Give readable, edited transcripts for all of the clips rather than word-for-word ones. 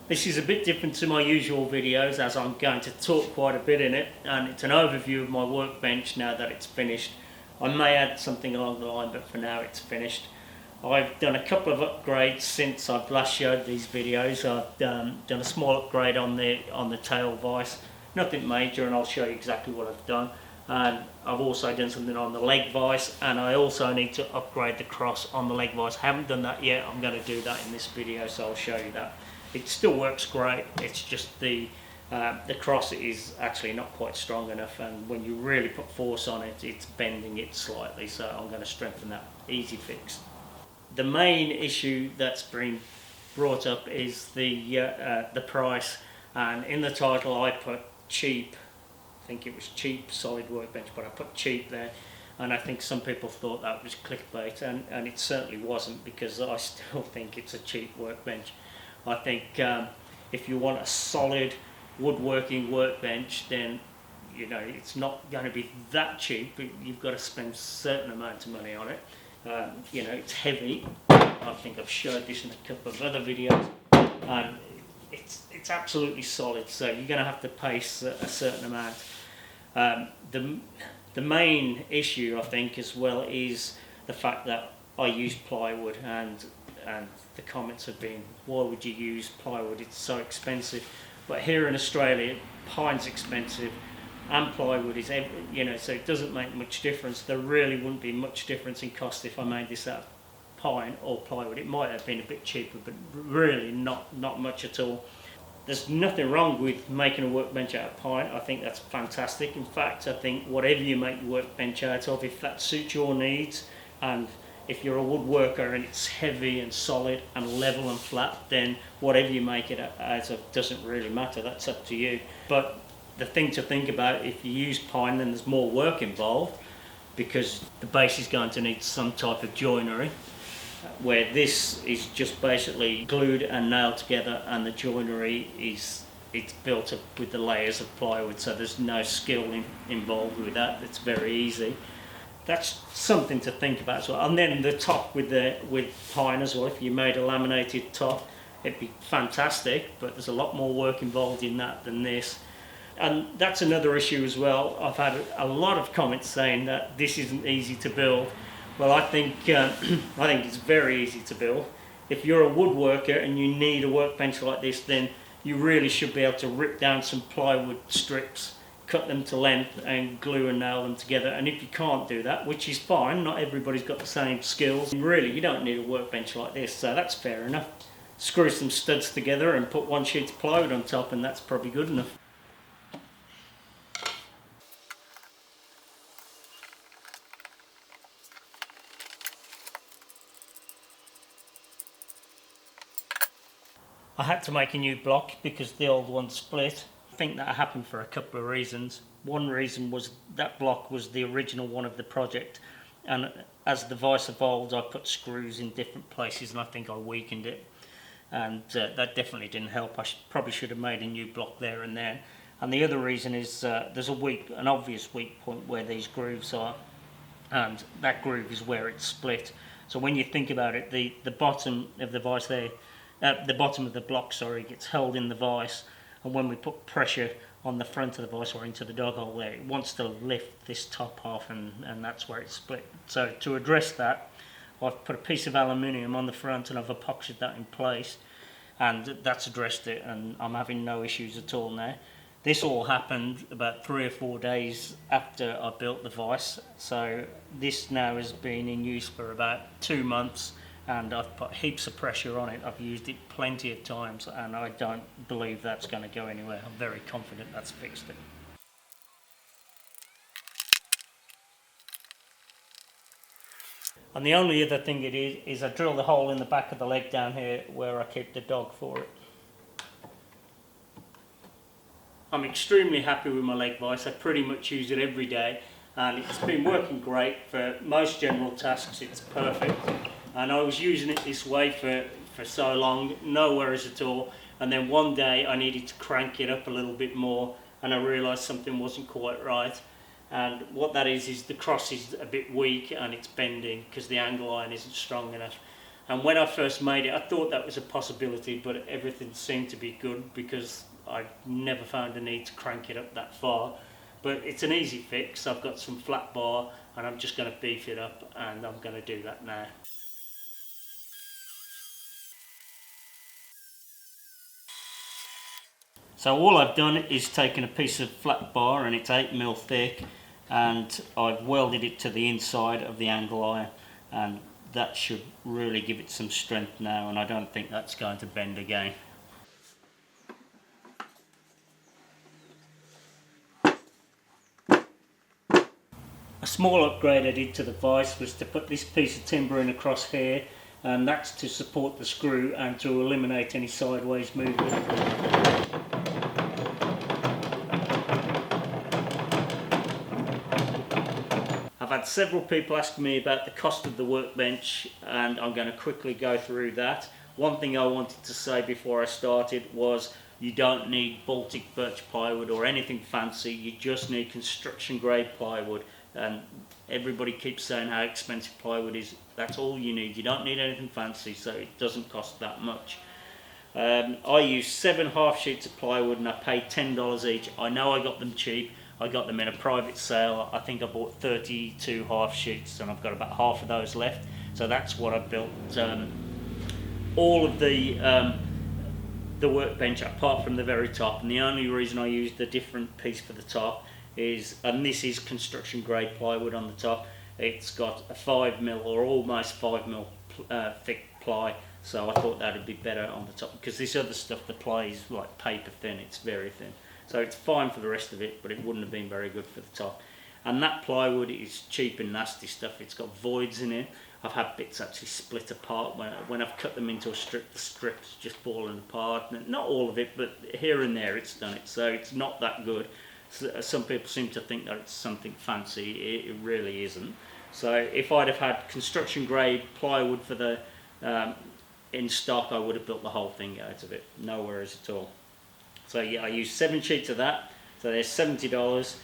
This is a bit different to my usual videos as I'm going to talk quite a bit in it, and it's an overview of my workbench now that it's finished. I may add something along the line, but for now it's finished. I've done a couple of upgrades since I've last showed these videos. I've done a small upgrade on the tail vise, nothing major, and I'll show you exactly what I've done. And I've also done something on the leg vise, and I also need to upgrade the cross on the leg vise. Haven't done that yet. I'm going to do that in this video, so I'll show you that. It still works great, it's just the cross is actually not quite strong enough, and when you really put force on it, it's bending it slightly, so I'm going to strengthen that. Easy fix. The main issue that's been brought up is the price, and in the title I put cheap. I think it was cheap solid workbench, but I put cheap there, and I think some people thought that was clickbait, and it certainly wasn't, because I still think it's a cheap workbench. I think if you want a solid woodworking workbench, then it's not going to be that cheap. You've got to spend a certain amount of money on it. It's heavy. I think I've showed this in a couple of other videos. It's absolutely solid, so you're going to have to pay a certain amount. The main issue, I think, as well, is the fact that I use plywood, and the comments have been, why would you use plywood, it's so expensive. But here in Australia, pine's expensive and plywood is, so it doesn't make much difference. There really wouldn't be much difference in cost if I made this out of pine or plywood. It might have been a bit cheaper, but really not much at all. There's nothing wrong with making a workbench out of pine. I think that's fantastic. In fact, I think whatever you make your workbench out of, if that suits your needs, and if you're a woodworker and it's heavy and solid and level and flat, then whatever you make it out of doesn't really matter. That's up to you. But the thing to think about, if you use pine, then there's more work involved, because the base is going to need some type of joinery, where this is just basically glued and nailed together, and the joinery it's built up with the layers of plywood, so there's no skill involved with that. It's very easy. That's something to think about as well. And then the top with pine as well. If you made a laminated top, it'd be fantastic, but there's a lot more work involved in that than this. And that's another issue as well. I've had a lot of comments saying that this isn't easy to build. Well, I think it's very easy to build. If you're a woodworker and you need a workbench like this, then you really should be able to rip down some plywood strips, cut them to length, and glue and nail them together. And if you can't do that, which is fine, not everybody's got the same skills, really you don't need a workbench like this, so that's fair enough. Screw some studs together and put one sheet of plywood on top, and that's probably good enough. I had to make a new block because the old one split. I think that happened for a couple of reasons. One reason was that block was the original one of the project, and as the vise evolved I put screws in different places, and I think I weakened it, and that definitely didn't help. I probably should have made a new block there and then. And the other reason is there's an obvious weak point where these grooves are, and that groove is where it's split. So when you think about it, the bottom of the vise there, the bottom of the block, gets held in the vise, and when we put pressure on the front of the vise or into the dog hole there, it wants to lift this top half, and that's where it's split. So to address that, I've put a piece of aluminium on the front and I've epoxied that in place, and that's addressed it, and I'm having no issues at all now. This all happened about 3 or 4 days after I built the vise, so this now has been in use for about 2 months, and I've put heaps of pressure on it. I've used it plenty of times, and I don't believe that's going to go anywhere. I'm very confident that's fixed it. And the only other thing it is I drill the hole in the back of the leg down here where I keep the dog for it. I'm extremely happy with my leg vise. I pretty much use it every day, and it's been working great for most general tasks. It's perfect. And I was using it this way for so long, no worries at all. And then one day I needed to crank it up a little bit more, and I realised something wasn't quite right. And what that is the cross is a bit weak and it's bending because the angle line isn't strong enough. And when I first made it, I thought that was a possibility, but everything seemed to be good because I never found the need to crank it up that far. But it's an easy fix. I've got some flat bar and I'm just going to beef it up, and I'm going to do that now. So all I've done is taken a piece of flat bar, and it's 8mm thick, and I've welded it to the inside of the angle iron, and that should really give it some strength now, and I don't think that's going to bend again. A small upgrade I did to the vise was to put this piece of timber in across here, and that's to support the screw and to eliminate any sideways movement. I've had several people ask me about the cost of the workbench, and I'm going to quickly go through that. One thing I wanted to say before I started was you don't need Baltic birch plywood or anything fancy, you just need construction grade plywood. And everybody keeps saying how expensive plywood is. That's all you need. You don't need anything fancy, so it doesn't cost that much. I used 7 half sheets of plywood and I paid $10 each. I know I got them cheap. I got them in a private sale. I think I bought 32 half sheets and I've got about half of those left. So that's what I built. All of the workbench apart from the very top, and the only reason I used a different piece for the top is, and this is construction grade plywood on the top, it's got a 5mm or almost 5mm thick ply, so I thought that would be better on the top, because this other stuff, the ply is like paper thin, it's very thin. So it's fine for the rest of it, but it wouldn't have been very good for the top. And that plywood is cheap and nasty stuff. It's got voids in it. I've had bits actually split apart. When I've cut them into a strip, the strip's just fallen apart. Not all of it, but here and there it's done it. So it's not that good. Some people seem to think that it's something fancy. It really isn't. So if I'd have had construction grade plywood for the in stock, I would have built the whole thing out of it. No worries at all. So yeah, I used 7 sheets of that, so there's $70.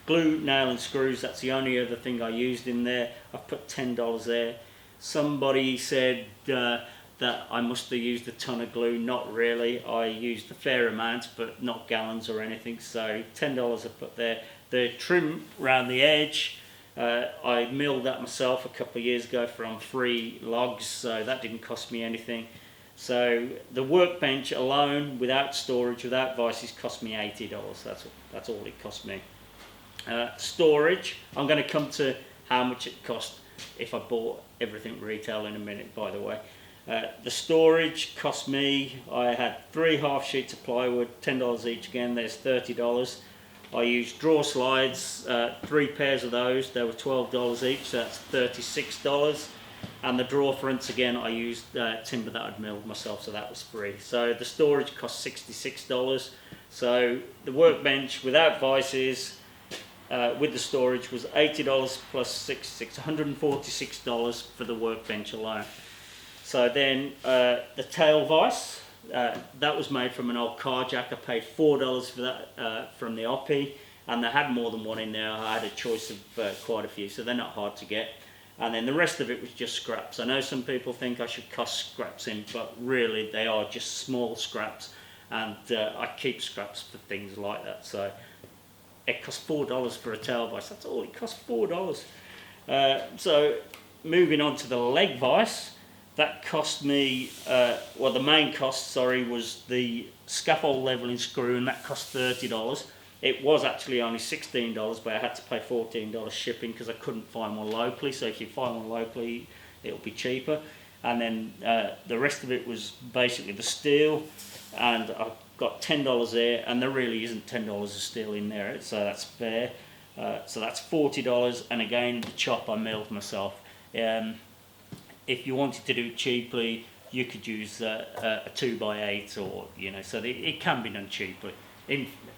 Glue, nail and screws, that's the only other thing I used in there. I've put $10 there. Somebody said that I must have used a ton of glue. Not really, I used a fair amount, but not gallons or anything, so $10 I put there. The trim around the edge, I milled that myself a couple of years ago from 3 logs, so that didn't cost me anything. So the workbench alone, without storage, without vices, cost me $80. That's all it cost me. Storage, I'm going to come to how much it cost if I bought everything retail in a minute, by the way. The storage cost me, I had 3 half sheets of plywood, $10 each again, there's $30. I used drawer slides, 3 pairs of those, they were $12 each, so that's $36. And the drawer fronts again, I used timber that I'd milled myself, so that was free. So the storage cost $66. So the workbench without vices, with the storage, was $80 plus $66, $146 for the workbench alone. So then the tail vise, that was made from an old car jack. I paid $4 for that from the Oppie, and they had more than one in there. I had a choice of quite a few, so they're not hard to get. And then the rest of it was just scraps. I know some people think I should cost scraps in, but really they are just small scraps, and I keep scraps for things like that. So it cost $4 for a tail vise. That's all it cost, $4. So moving on to the leg vise, that cost me, well, the main cost, sorry, was the scaffold leveling screw, and that cost $30. It was actually only $16, but I had to pay $14 shipping because I couldn't find one locally. So if you find one locally, it'll be cheaper. And then the rest of it was basically the steel, and I got $10 there, and there really isn't $10 of steel in there, so that's fair. So that's $40, and again, the chop I milled myself. If you wanted to do it cheaply, you could use a 2x8, or so it can be done cheaply.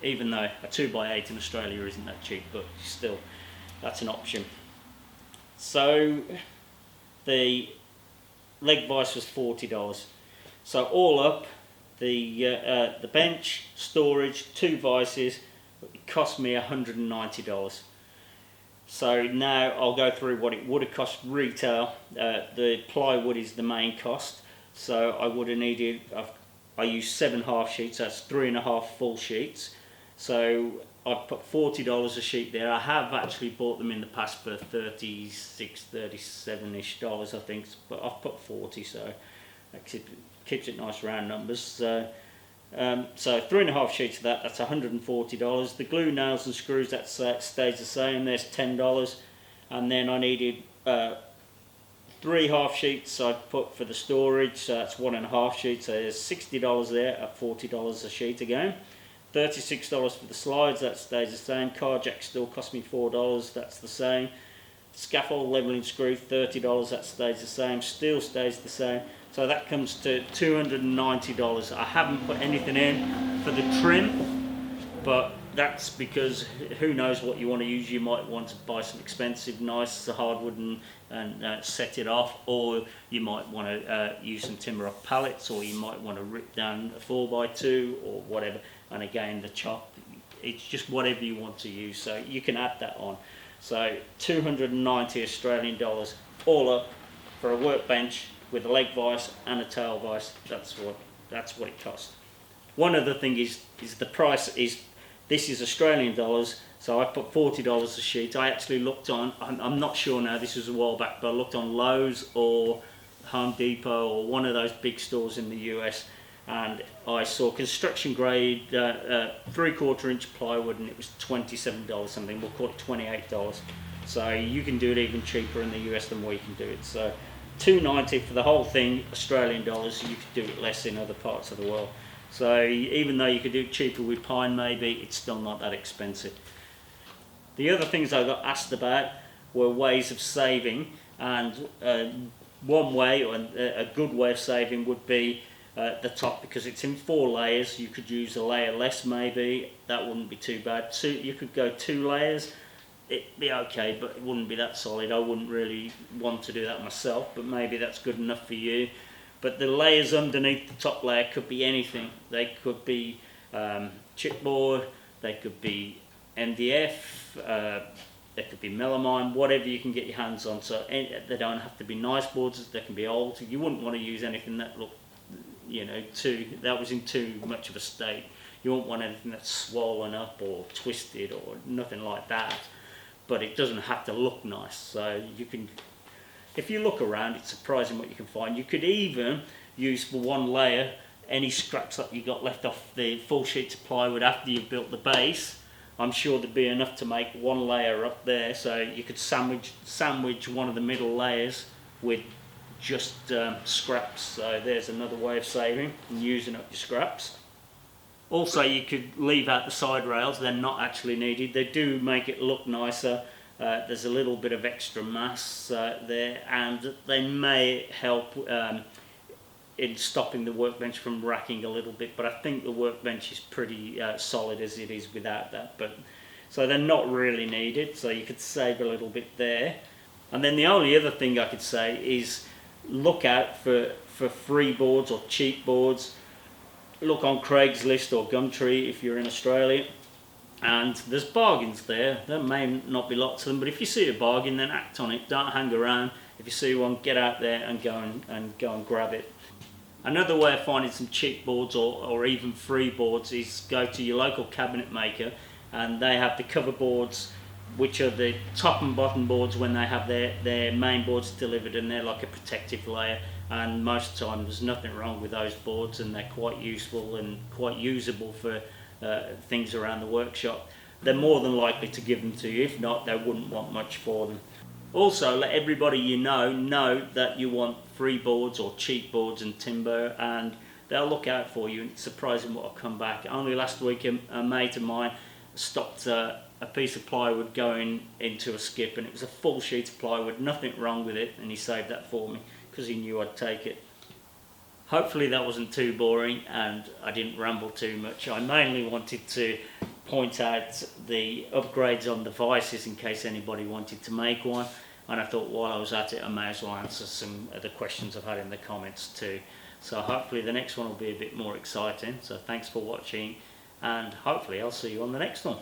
Even though a 2x8 in Australia isn't that cheap, but still, that's an option. So the leg vise was $40. So all up, the bench, storage, 2 vices, it cost me $190. So now I'll go through what it would have cost retail. The plywood is the main cost, so I would have needed, I used 7 half sheets, that's 3.5 full sheets. So I've put $40 a sheet there. I have actually bought them in the past for $36, $37-ish I think, but I've put 40, so that keeps it nice round numbers. So 3.5 sheets of that, that's $140. The glue, nails and screws, that stays the same, there's $10. And then I needed 3 half sheets I put for the storage, so that's 1.5 sheets, so there's $60 there at $40 a sheet again. $36 for the slides, that stays the same. Car jack still cost me $4, that's the same. Scaffold leveling screw, $30, that stays the same. Steel stays the same. So that comes to $290. I haven't put anything in for the trim, but that's because who knows what you want to use. You might want to buy some expensive, nice hardwood and set it off, or you might want to use some timber off pallets, or you might want to rip down a 4x2 or whatever. And again, the chop, it's just whatever you want to use, so you can add that on. So 290 Australian dollars all up for a workbench with a leg vise and a tail vise. That's what it cost. One other thing is the price is, this is Australian dollars, so I put $40 a sheet. I actually looked on, I'm not sure now, this was a while back, but I looked on Lowe's or Home Depot or one of those big stores in the US, and I saw construction grade 3/4 inch plywood, and it was $27 something. We'll call it $28. So you can do it even cheaper in the US than we can do it. So $290 for the whole thing, Australian dollars. You could do it less in other parts of the world. So even though you could do it cheaper with pine, maybe it's still not that expensive. The other things I got asked about were ways of saving, and one way, or a good way of saving, would be the top, because it's in 4 layers. You could use a layer less, maybe that wouldn't be too bad. You could go 2 layers, it'd be okay, but it wouldn't be that solid. I wouldn't really want to do that myself, but maybe that's good enough for you. But the layers underneath the top layer could be anything. They could be chipboard, they could be MDF, they could be melamine, whatever you can get your hands on. So they don't have to be nice boards, they can be old. You wouldn't want to use anything that looked, that was in too much of a state. You won't want anything that's swollen up or twisted or nothing like that, but it doesn't have to look nice. So you can, if you look around, it's surprising what you can find. You could even use for one layer any scraps that you got left off the full sheets of plywood after you've built the base. I'm sure there'd be enough to make one layer up there, so you could sandwich one of the middle layers with just scraps. So there's another way of saving and using up your scraps. Also, you could leave out the side rails, they're not actually needed. They do make it look nicer. There's a little bit of extra mass there, and they may help in stopping the workbench from racking a little bit, but I think the workbench is pretty solid as it is without that. But so they're not really needed, so you could save a little bit there. And then the only other thing I could say is look out for free boards or cheap boards. Look on Craigslist or Gumtree if you're in Australia, and there's bargains there. There may not be lots of them, but if you see a bargain, then act on it. Don't hang around. If you see one, get out there and go and grab it. Another way of finding some cheap boards or even free boards is go to your local cabinet maker, and they have the cover boards, which are the top and bottom boards when they have their main boards delivered, and they're like a protective layer. And most of the time there's nothing wrong with those boards, and they're quite useful and quite usable for things around the workshop. They're more than likely to give them to you. If not, they wouldn't want much for them. Also, let everybody you know that you want free boards or cheap boards and timber, and they'll look out for you. And it's surprising what will come back. Only last week a mate of mine stopped a piece of plywood going into a skip, and it was a full sheet of plywood, nothing wrong with it, and he saved that for me because he knew I'd take it. Hopefully that wasn't too boring and I didn't ramble too much. I mainly wanted to point out the upgrades on the vices in case anybody wanted to make one, and I thought while I was at it I may as well answer some of the questions I've had in the comments too. So hopefully the next one will be a bit more exciting. So thanks for watching, and hopefully I'll see you on the next one.